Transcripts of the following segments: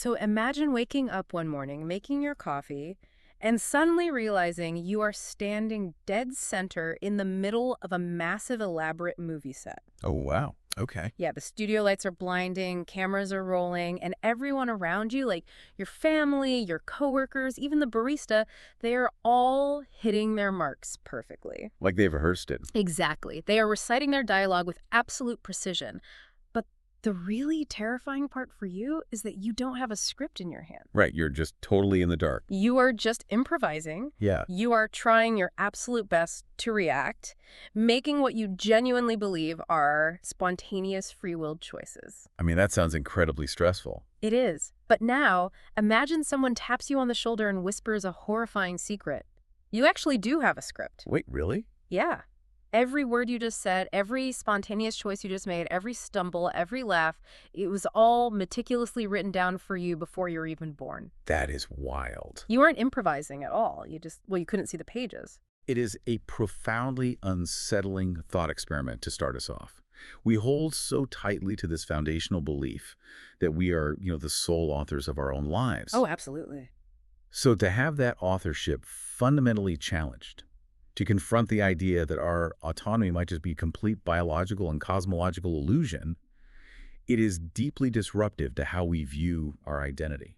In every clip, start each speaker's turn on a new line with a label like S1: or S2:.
S1: So imagine waking up one morning, making your coffee, and suddenly realizing you are standing dead center in the middle of a massive, elaborate movie set.
S2: Oh, wow. Okay.
S1: Yeah, the studio lights are blinding, cameras are rolling, and everyone around you, like your family, your coworkers, even the barista, they are all hitting their marks perfectly.
S2: Like they've rehearsed it.
S1: Exactly. They are reciting their dialogue with absolute precision. But the really terrifying part for you is that you don't have a script in your hand.
S2: Right. You're just totally in the dark.
S1: You are just improvising.
S2: Yeah.
S1: You are trying your absolute best to react, making what you genuinely believe are spontaneous free-willed choices.
S2: I mean, that sounds incredibly stressful.
S1: It is. But now, imagine someone taps you on the shoulder and whispers a horrifying secret. You actually do have a script.
S2: Wait, really?
S1: Yeah. Every word you just said, every spontaneous choice you just made, every stumble, every laugh, it was all meticulously written down for you before you were even born.
S2: That is wild.
S1: You weren't improvising at all. You couldn't see the pages.
S2: It is a profoundly unsettling thought experiment to start us off. We hold so tightly to this foundational belief that we are, the sole authors of our own lives.
S1: Oh, absolutely.
S2: So to have that authorship fundamentally challenged, to confront the idea that our autonomy might just be complete biological and cosmological illusion, it is deeply disruptive to how we view our identity.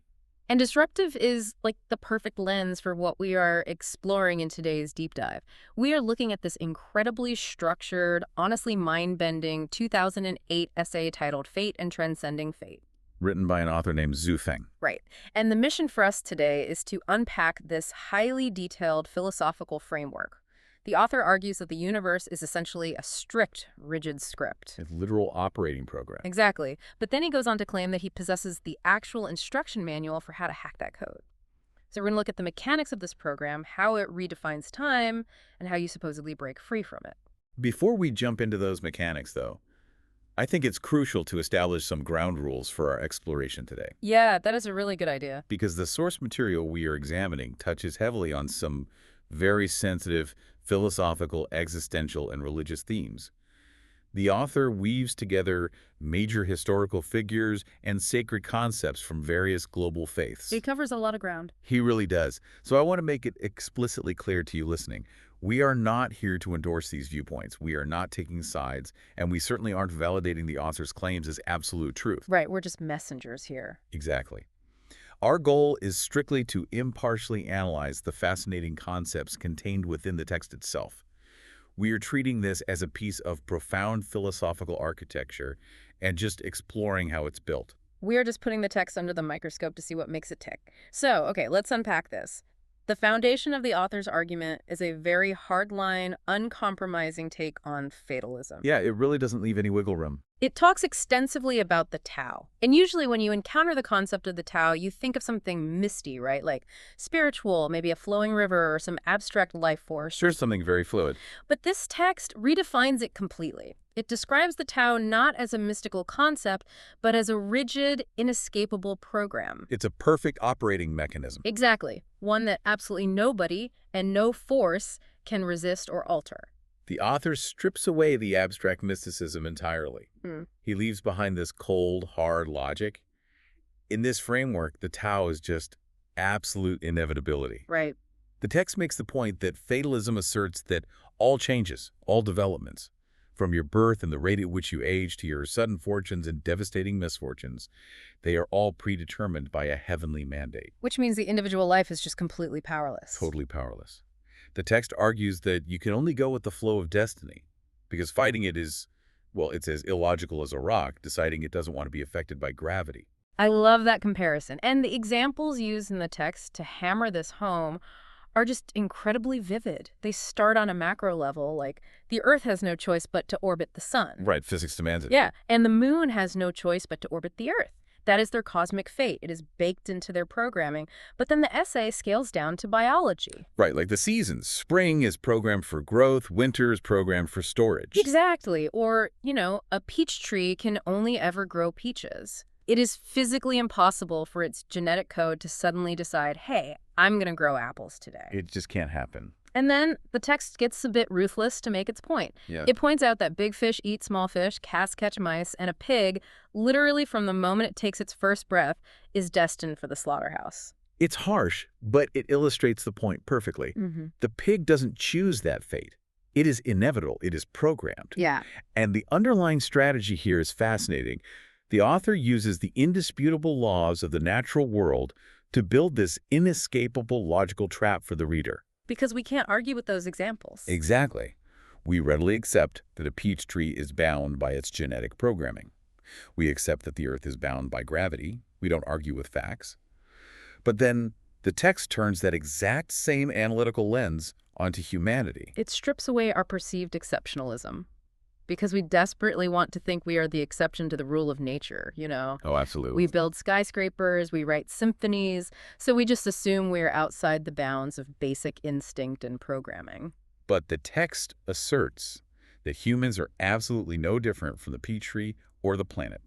S1: And disruptive is like the perfect lens for what we are exploring in today's deep dive. We are looking at this incredibly structured, honestly mind-bending 2008 essay titled Fate and Transcending Fate.
S2: Written by an author named Zhu Feng.
S1: Right. And the mission for us today is to unpack this highly detailed philosophical framework. The author argues that the universe is essentially a strict, rigid script.
S2: A literal operating program.
S1: Exactly. But then he goes on to claim that he possesses the actual instruction manual for how to hack that code. So we're going to look at the mechanics of this program, how it redefines time, and how you supposedly break free from it.
S2: Before we jump into those mechanics, though, I think it's crucial to establish some ground rules for our exploration today.
S1: Yeah, that is a really good idea.
S2: Because the source material we are examining touches heavily on some very sensitive philosophical, existential, and religious themes. The author weaves together major historical figures and sacred concepts from various global faiths.
S1: He covers a lot of ground.
S2: He really does. So I want to make it explicitly clear to you listening. We are not here to endorse these viewpoints. We are not taking sides, and we certainly aren't validating the author's claims as absolute truth.
S1: Right, we're just messengers here.
S2: Exactly. Our goal is strictly to impartially analyze the fascinating concepts contained within the text itself. We are treating this as a piece of profound philosophical architecture and just exploring how it's built.
S1: We are just putting the text under the microscope to see what makes it tick. So, okay, let's unpack this. The foundation of the author's argument is a very hardline, uncompromising take on fatalism.
S2: Yeah, it really doesn't leave any wiggle room.
S1: It talks extensively about the Tao. And usually when you encounter the concept of the Tao, you think of something misty, right? Like spiritual, maybe a flowing river or some abstract life force.
S2: Sure, something very fluid.
S1: But this text redefines it completely. It describes the Tao not as a mystical concept, but as a rigid, inescapable program.
S2: It's a perfect operating mechanism.
S1: Exactly. One that absolutely nobody and no force can resist or alter.
S2: The author strips away the abstract mysticism entirely. He leaves behind this cold, hard logic. In this framework, the Tao is just absolute inevitability.
S1: Right.
S2: The text makes the point that fatalism asserts that all changes, all developments, from your birth and the rate at which you age to your sudden fortunes and devastating misfortunes, they are all predetermined by a heavenly mandate.
S1: Which means the individual life is just completely powerless.
S2: Totally powerless. The text argues that you can only go with the flow of destiny, because fighting it is, well, it's as illogical as a rock deciding it doesn't want to be affected by gravity.
S1: I love that comparison. And the examples used in the text to hammer this home are just incredibly vivid. They start on a macro level, like the Earth has no choice but to orbit the sun.
S2: Right, physics demands it.
S1: Yeah, and the moon has no choice but to orbit the Earth. That is their cosmic fate. It is baked into their programming. But then the essay scales down to biology.
S2: Right, like the seasons. Spring is programmed for growth, winter is programmed for storage.
S1: Exactly. Or, a peach tree can only ever grow peaches. It is physically impossible for its genetic code to suddenly decide, hey, I'm going to grow apples today.
S2: It just can't happen.
S1: And then the text gets a bit ruthless to make its point.
S2: Yeah.
S1: It points out that big fish eat small fish, cats catch mice, and a pig, literally from the moment it takes its first breath, is destined for the slaughterhouse.
S2: It's harsh, but it illustrates the point perfectly.
S1: Mm-hmm.
S2: The pig doesn't choose that fate. It is inevitable. It is programmed.
S1: Yeah.
S2: And the underlying strategy here is fascinating. The author uses the indisputable laws of the natural world to build this inescapable logical trap for the reader.
S1: Because we can't argue with those examples.
S2: Exactly. We readily accept that a peach tree is bound by its genetic programming. We accept that the Earth is bound by gravity. We don't argue with facts. But then the text turns that exact same analytical lens onto humanity.
S1: It strips away our perceived exceptionalism. Because we desperately want to think we are the exception to the rule of nature, you know?
S2: Oh, absolutely.
S1: We build skyscrapers, we write symphonies, so we just assume we're outside the bounds of basic instinct and programming.
S2: But the text asserts that humans are absolutely no different from the peach tree or the planet.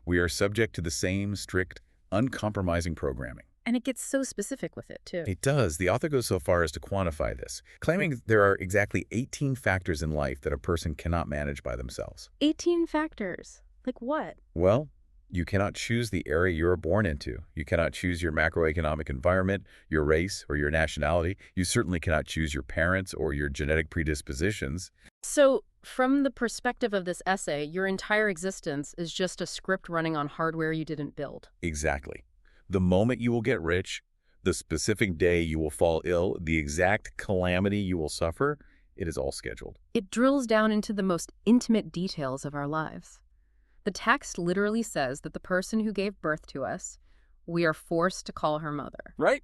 S2: We are subject to the same strict, uncompromising programming.
S1: And it gets so specific with it, too.
S2: It does. The author goes so far as to quantify this, claiming there are exactly 18 factors in life that a person cannot manage by themselves.
S1: 18 factors. Like what?
S2: Well, you cannot choose the area you were born into. You cannot choose your macroeconomic environment, your race, or your nationality. You certainly cannot choose your parents or your genetic predispositions.
S1: So, from the perspective of this essay, your entire existence is just a script running on hardware you didn't build.
S2: Exactly. The moment you will get rich, the specific day you will fall ill, the exact calamity you will suffer, it is all scheduled.
S1: It drills down into the most intimate details of our lives. The text literally says that the person who gave birth to us, we are forced to call her mother.
S2: Right?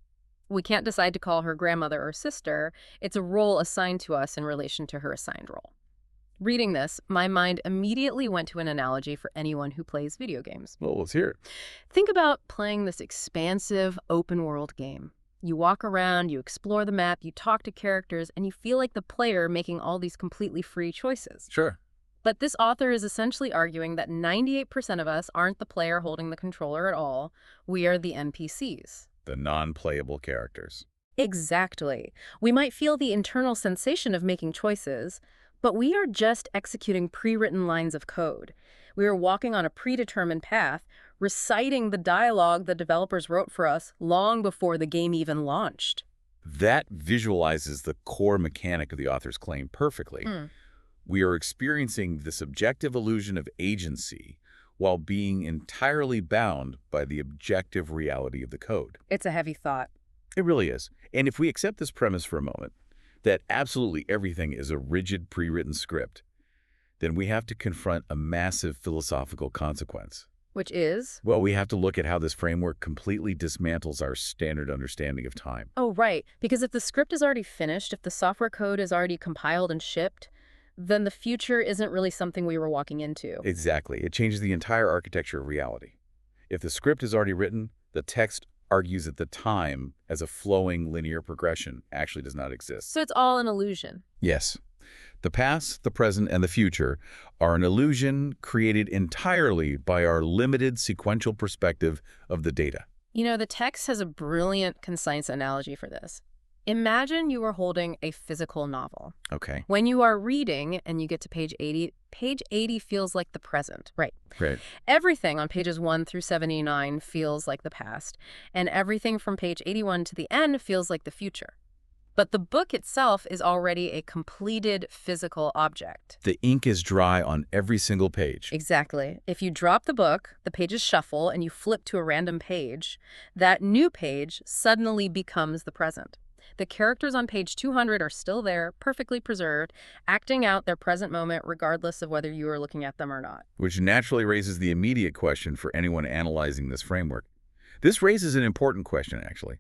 S1: We can't decide to call her grandmother or sister. It's a role assigned to us in relation to her assigned role. Reading this, my mind immediately went to an analogy for anyone who plays video games.
S2: Well, let's hear it.
S1: Think about playing this expansive, open-world game. You walk around, you explore the map, you talk to characters, and you feel like the player making all these completely free choices.
S2: Sure.
S1: But this author is essentially arguing that 98% of us aren't the player holding the controller at all. We are the NPCs.
S2: The non-playable characters.
S1: Exactly. We might feel the internal sensation of making choices, but we are just executing pre-written lines of code. We are walking on a predetermined path, reciting the dialogue the developers wrote for us long before the game even launched.
S2: That visualizes the core mechanic of the author's claim perfectly. We are experiencing the subjective illusion of agency while being entirely bound by the objective reality of the code.
S1: It's a heavy thought.
S2: It really is. And if we accept this premise for a moment, that absolutely everything is a rigid pre-written script, then we have to confront a massive philosophical consequence.
S1: Which is?
S2: Well, we have to look at how this framework completely dismantles our standard understanding of time.
S1: Oh, right. Because if the script is already finished, if the software code is already compiled and shipped, then the future isn't really something we were walking into.
S2: Exactly. It changes the entire architecture of reality. If the script is already written, the text argues that the time as a flowing linear progression actually does not exist.
S1: So it's all an illusion.
S2: Yes. The past, the present, and the future are an illusion created entirely by our limited sequential perspective of the data.
S1: You know, the text has a brilliant, concise analogy for this. Imagine you are holding a physical novel.
S2: Okay.
S1: When you are reading and you get to page 80 feels like the present. Right.
S2: Great.
S1: Everything on pages 1 through 79 feels like the past, and everything from page 81 to the end feels like the future. But the book itself is already a completed physical object.
S2: The ink is dry on every single page.
S1: Exactly. If you drop the book, the pages shuffle, and you flip to a random page, that new page suddenly becomes the present. The characters on page 200 are still there, perfectly preserved, acting out their present moment regardless of whether you are looking at them or not.
S2: Which naturally raises the immediate question for anyone analyzing this framework. This raises an important question, actually.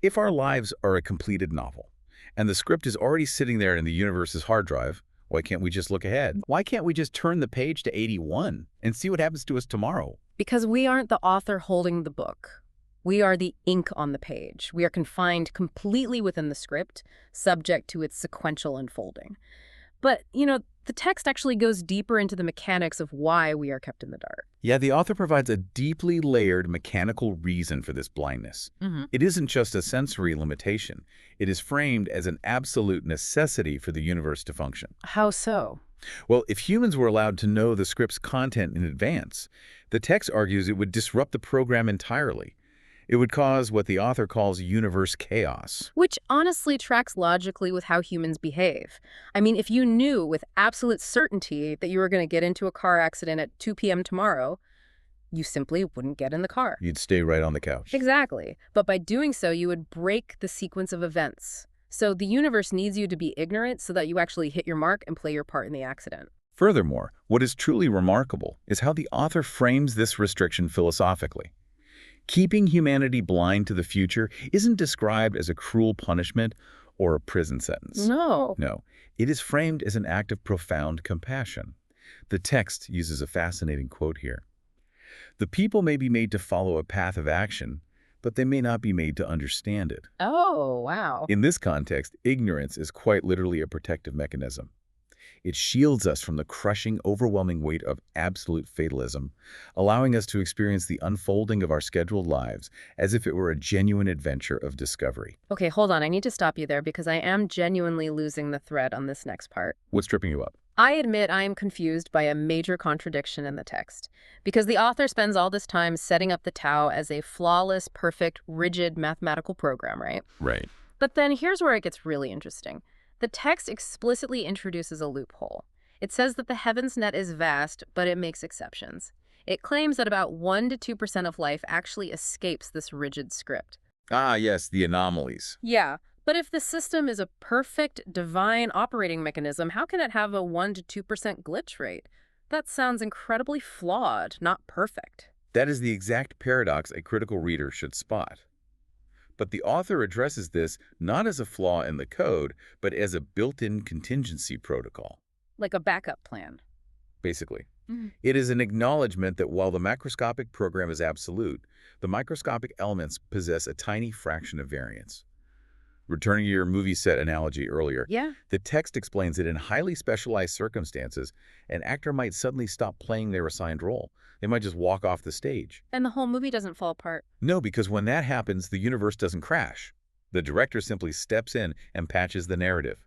S2: If our lives are a completed novel, and the script is already sitting there in the universe's hard drive, why can't we just look ahead? Why can't we just turn the page to 81 and see what happens to us tomorrow?
S1: Because we aren't the author holding the book. We are the ink on the page. We are confined completely within the script, subject to its sequential unfolding. But, the text actually goes deeper into the mechanics of why we are kept in the dark.
S2: Yeah, the author provides a deeply layered mechanical reason for this blindness.
S1: Hmm.
S2: It isn't just a sensory limitation. It is framed as an absolute necessity for the universe to function.
S1: How so?
S2: Well, if humans were allowed to know the script's content in advance, the text argues it would disrupt the program entirely. It would cause what the author calls universe chaos.
S1: Which honestly tracks logically with how humans behave. I mean, if you knew with absolute certainty that you were going to get into a car accident at 2 p.m. tomorrow, you simply wouldn't get in the car.
S2: You'd stay right on the couch.
S1: Exactly. But by doing so, you would break the sequence of events. So the universe needs you to be ignorant so that you actually hit your mark and play your part in the accident.
S2: Furthermore, what is truly remarkable is how the author frames this restriction philosophically. Keeping humanity blind to the future isn't described as a cruel punishment or a prison sentence.
S1: No.
S2: No, it is framed as an act of profound compassion. The text uses a fascinating quote here. The people may be made to follow a path of action, but they may not be made to understand it.
S1: Oh, wow.
S2: In this context, ignorance is quite literally a protective mechanism. It shields us from the crushing, overwhelming weight of absolute fatalism, allowing us to experience the unfolding of our scheduled lives as if it were a genuine adventure of discovery.
S1: Okay, hold on. I need to stop you there because I am genuinely losing the thread on this next part.
S2: What's tripping you up?
S1: I admit I am confused by a major contradiction in the text, because the author spends all this time setting up the Tao as a flawless, perfect, rigid mathematical program, right?
S2: Right.
S1: But then here's where it gets really interesting. The text explicitly introduces a loophole. It says that the heavens net is vast, but it makes exceptions. It claims that about 1 to 2% of life actually escapes this rigid script.
S2: Ah, yes, the anomalies.
S1: Yeah, but if the system is a perfect, divine operating mechanism, how can it have a 1 to 2% glitch rate? That sounds incredibly flawed, not perfect.
S2: That is the exact paradox a critical reader should spot. But the author addresses this not as a flaw in the code, but as a built-in contingency protocol.
S1: Like a backup plan.
S2: Basically,
S1: Mhm.
S2: it is an acknowledgement that while the macroscopic program is absolute, the microscopic elements possess a tiny fraction of variance. Returning to your movie set analogy earlier,
S1: Yeah.
S2: the text explains that in highly specialized circumstances, an actor might suddenly stop playing their assigned role. They might just walk off the stage.
S1: And the whole movie doesn't fall apart.
S2: No, because when that happens, the universe doesn't crash. The director simply steps in and patches the narrative.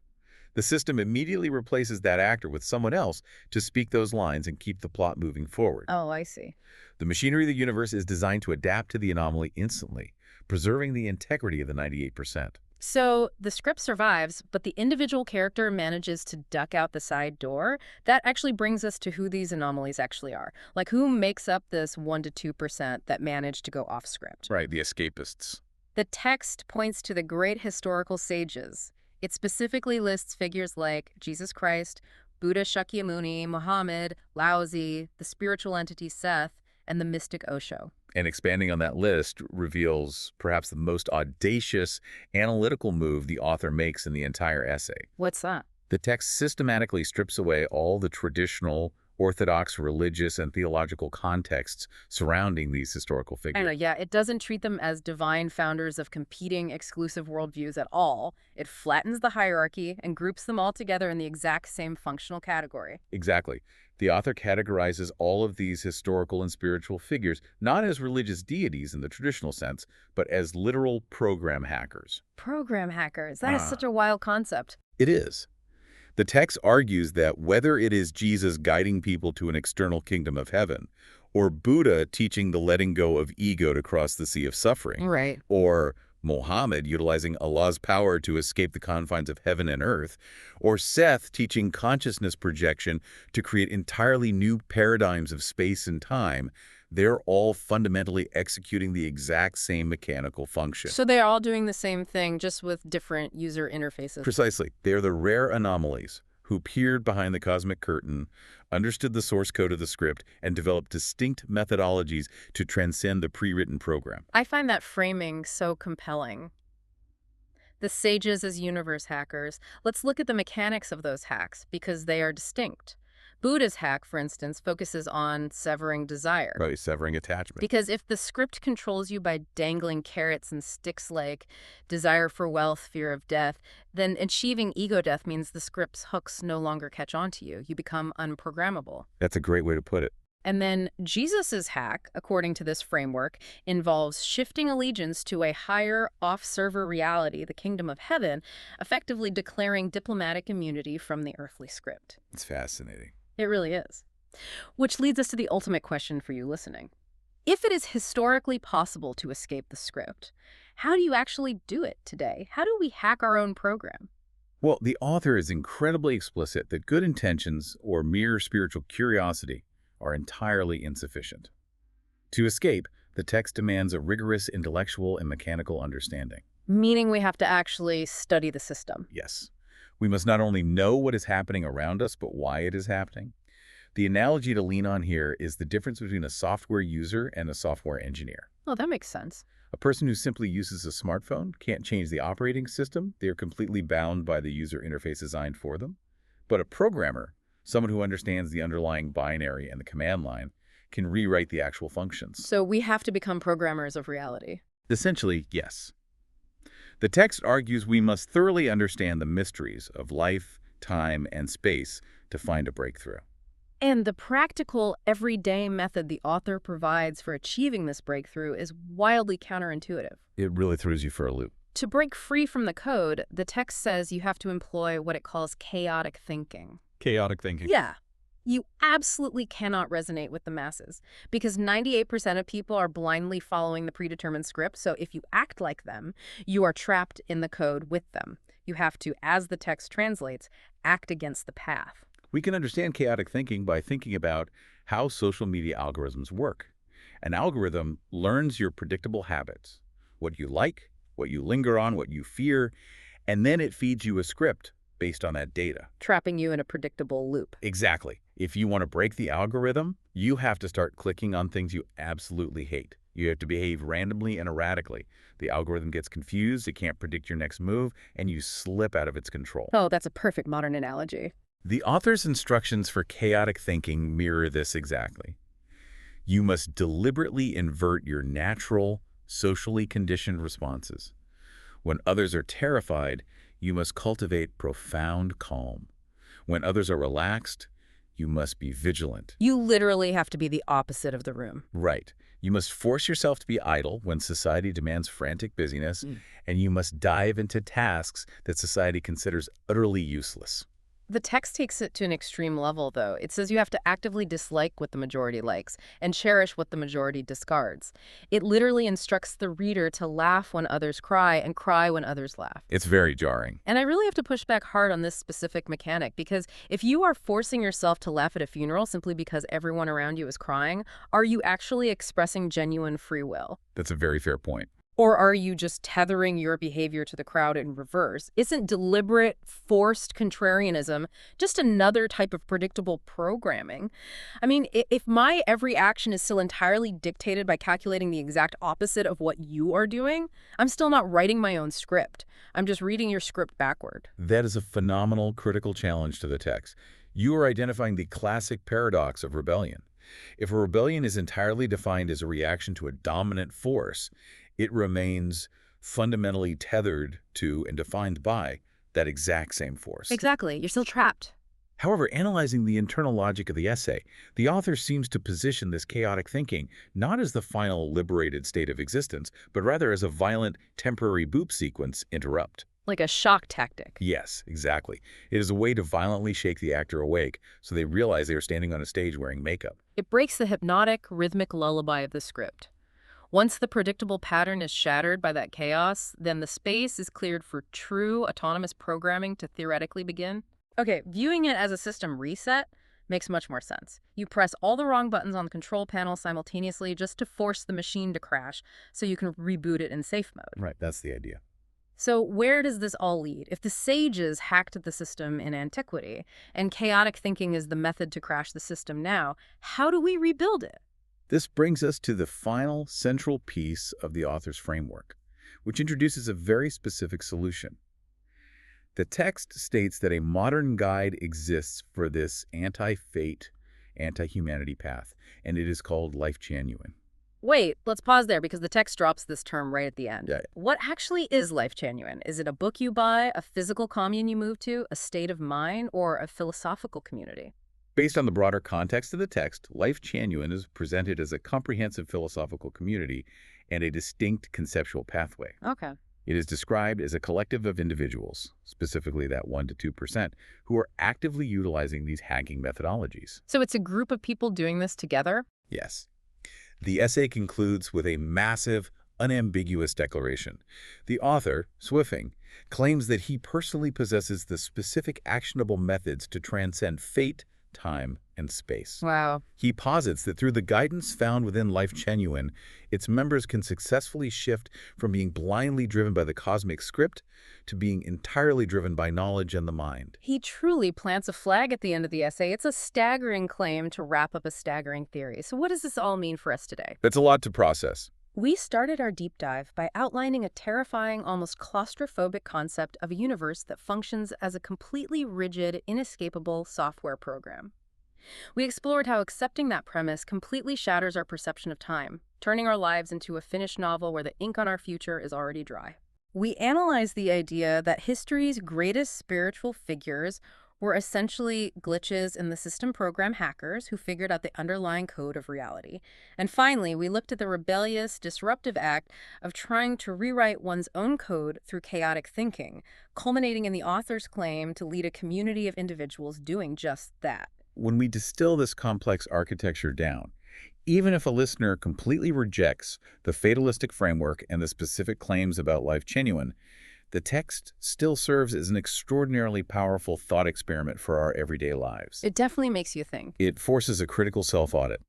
S2: The system immediately replaces that actor with someone else to speak those lines and keep the plot moving forward.
S1: Oh, I see.
S2: The machinery of the universe is designed to adapt to the anomaly instantly, preserving the integrity of the 98%.
S1: So the script survives, but the individual character manages to duck out the side door. That actually brings us to who these anomalies actually are. Like, who makes up this 1 to 2% that manage to go off script?
S2: Right, the escapists.
S1: The text points to the great historical sages. It specifically lists figures like Jesus Christ, Buddha Shakyamuni, Muhammad, Laozi, the spiritual entity Seth, and the mystic Osho.
S2: And expanding on that list reveals perhaps the most audacious analytical move the author makes in the entire essay.
S1: What's that?
S2: The text systematically strips away all the traditional, orthodox, religious, and theological contexts surrounding these historical
S1: I don't know,
S2: figures.
S1: yeah, it doesn't treat them as divine founders of competing exclusive worldviews at all. It flattens the hierarchy and groups them all together in the exact same functional category.
S2: Exactly. The author categorizes all of these historical and spiritual figures not as religious deities in the traditional sense, but as literal program hackers.
S1: Program hackers, that is
S2: Ah.
S1: such a wild concept.
S2: It is. The text argues that whether it is Jesus guiding people to an external kingdom of heaven, or Buddha teaching the letting go of ego to cross the sea of suffering,
S1: Right.
S2: or Mohammed utilizing Allah's power to escape the confines of heaven and earth, or Seth teaching consciousness projection to create entirely new paradigms of space and time, they're all fundamentally executing the exact same mechanical function.
S1: So they're all doing the same thing, just with different user interfaces.
S2: Precisely. They're the rare anomalies who peered behind the cosmic curtain, understood the source code of the script, and developed distinct methodologies to transcend the pre-written program.
S1: I find that framing so compelling. The sages as universe hackers. Let's look at the mechanics of those hacks, because they are distinct. Buddha's hack, for instance, focuses on severing desire.
S2: Right, severing attachment.
S1: Because if the script controls you by dangling carrots and sticks like desire for wealth, fear of death, then achieving ego death means the script's hooks no longer catch on to you. You become unprogrammable.
S2: That's a great way to put it.
S1: And then Jesus's hack, according to this framework, involves shifting allegiance to a higher off-server reality, the kingdom of heaven, effectively declaring diplomatic immunity from the earthly script.
S2: It's fascinating.
S1: It really is. Which leads us to the ultimate question for you listening. If it is historically possible to escape the script, how do you actually do it today? How do we hack our own program?
S2: Well, the author is incredibly explicit that good intentions or mere spiritual curiosity are entirely insufficient. To escape, the text demands a rigorous intellectual and mechanical understanding.
S1: Meaning we have to actually study the system.
S2: Yes. We must not only know what is happening around us, but why it is happening. The analogy to lean on here is the difference between a software user and a software engineer.
S1: Oh, that makes sense.
S2: A person who simply uses a smartphone can't change the operating system. They are completely bound by the user interface designed for them. But a programmer, someone who understands the underlying binary and the command line, can rewrite the actual functions.
S1: So we have to become programmers of reality.
S2: Essentially, yes. The text argues we must thoroughly understand the mysteries of life, time, and space to find a breakthrough.
S1: And the practical, everyday method the author provides for achieving this breakthrough is wildly counterintuitive.
S2: It really throws you for a loop.
S1: To break free from the code, the text says you have to employ what it calls chaotic thinking.
S2: Chaotic thinking.
S1: Yeah. You absolutely cannot resonate with the masses because 98% of people are blindly following the predetermined script. So if you act like them, you are trapped in the code with them. You have to, as the text translates, act against the path.
S2: We can understand chaotic thinking by thinking about how social media algorithms work. An algorithm learns your predictable habits, what you like, what you linger on, what you fear, and then it feeds you a script based on that data.
S1: Trapping you in a predictable loop.
S2: Exactly. If you want to break the algorithm, you have to start clicking on things you absolutely hate. You have to behave randomly and erratically. The algorithm gets confused, it can't predict your next move, and you slip out of its control.
S1: Oh, that's a perfect modern analogy.
S2: The author's instructions for chaotic thinking mirror this exactly. You must deliberately invert your natural, socially conditioned responses. When others are terrified, you must cultivate profound calm. When others are relaxed, you must be vigilant.
S1: You literally have to be the opposite of the room.
S2: Right. You must force yourself to be idle when society demands frantic busyness, and you must dive into tasks that society considers utterly useless.
S1: The text takes it to an extreme level, though. It says you have to actively dislike what the majority likes and cherish what the majority discards. It literally instructs the reader to laugh when others cry and cry when others laugh.
S2: It's very jarring.
S1: And I really have to push back hard on this specific mechanic because if you are forcing yourself to laugh at a funeral simply because everyone around you is crying, are you actually expressing genuine free will?
S2: That's a very fair point.
S1: Or are you just tethering your behavior to the crowd in reverse? Isn't deliberate, forced contrarianism just another type of predictable programming? I mean, if my every action is still entirely dictated by calculating the exact opposite of what you are doing, I'm still not writing my own script. I'm just reading your script backward.
S2: That is a phenomenal critical challenge to the text. You are identifying the classic paradox of rebellion. If a rebellion is entirely defined as a reaction to a dominant force, it remains fundamentally tethered to and defined by that exact same force.
S1: Exactly. You're still trapped.
S2: However, analyzing the internal logic of the essay, the author seems to position this chaotic thinking not as the final liberated state of existence, but rather as a violent, temporary boop sequence interrupt.
S1: Like a shock tactic.
S2: Yes, exactly. It is a way to violently shake the actor awake so they realize they are standing on a stage wearing makeup.
S1: It breaks the hypnotic, rhythmic lullaby of the script. Once the predictable pattern is shattered by that chaos, then the space is cleared for true autonomous programming to theoretically begin. Okay, viewing it as a system reset makes much more sense. You press all the wrong buttons on the control panel simultaneously just to force the machine to crash so you can reboot it in safe mode.
S2: Right, that's the idea.
S1: So where does this all lead? If the sages hacked the system in antiquity and chaotic thinking is the method to crash the system now, how do we rebuild it?
S2: This brings us to the final central piece of the author's framework, which introduces a very specific solution. The text states that a modern guide exists for this anti-fate, anti-humanity path, and it is called Life Genuine.
S1: Wait, let's pause there because the text drops this term right at the end.
S2: Yeah.
S1: What actually is life genuine? Is it a book you buy, a physical commune you move to, a state of mind, or a philosophical community?
S2: Based on the broader context of the text, Life Genuine is presented as a comprehensive philosophical community and a distinct conceptual pathway.
S1: Okay.
S2: It is described as a collective of individuals, specifically that 1 to 2%, who are actively utilizing these hacking methodologies.
S1: So it's a group of people doing this together?
S2: Yes. The essay concludes with a massive, unambiguous declaration. The author, Swiffing, claims that he personally possesses the specific actionable methods to transcend fate, time, and space.
S1: Wow.
S2: He posits that through the guidance found within Life Genuine, its members can successfully shift from being blindly driven by the cosmic script to being entirely driven by knowledge and the mind.
S1: He truly plants a flag at the end of the essay. It's a staggering claim to wrap up a staggering theory. So what does this all mean for us today?
S2: That's a lot to process.
S1: We started our deep dive by outlining a terrifying, almost claustrophobic concept of a universe that functions as a completely rigid, inescapable software program. We explored how accepting that premise completely shatters our perception of time, turning our lives into a finished novel where the ink on our future is already dry. We analyzed the idea that history's greatest spiritual figures were essentially glitches in the system program hackers who figured out the underlying code of reality. And finally, we looked at the rebellious, disruptive act of trying to rewrite one's own code through chaotic thinking, culminating in the author's claim to lead a community of individuals doing just that.
S2: When we distill this complex architecture down, even if a listener completely rejects the fatalistic framework and the specific claims about Life Genuine, the text still serves as an extraordinarily powerful thought experiment for our everyday lives.
S1: It definitely makes you think.
S2: It forces a critical self-audit.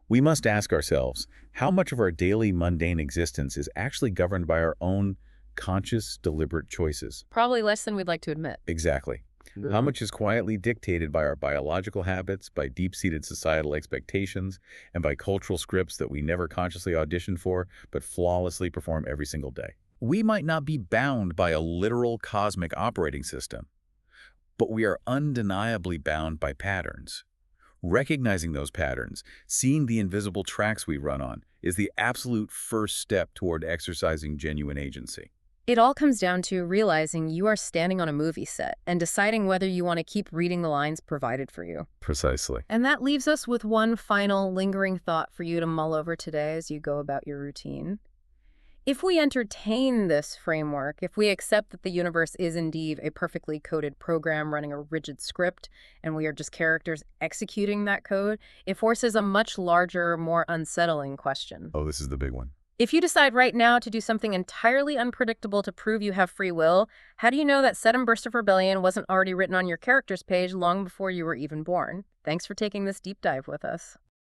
S2: We must ask ourselves how much of our daily mundane existence is actually governed by our own conscious, deliberate choices.
S1: Probably less than we'd like to admit.
S2: Exactly. How much is quietly dictated by our biological habits, by deep-seated societal expectations, and by cultural scripts that we never consciously auditioned for, but flawlessly perform every single day? We might not be bound by a literal cosmic operating system, but we are undeniably bound by patterns. Recognizing those patterns, seeing the invisible tracks we run on, is the absolute first step toward exercising genuine agency.
S1: It all comes down to realizing you are standing on a movie set and deciding whether you want to keep reading the lines provided for you.
S2: Precisely.
S1: And that leaves us with one final lingering thought for you to mull over today as you go about your routine. If we entertain this framework, if we accept that the universe is indeed a perfectly coded program running a rigid script, and we are just characters executing that code, it forces a much larger, more unsettling question.
S2: Oh, this is the big one.
S1: If you decide right now to do something entirely unpredictable to prove you have free will, how do you know that sudden burst of rebellion wasn't already written on your character's page long before you were even born? Thanks for taking this deep dive with us.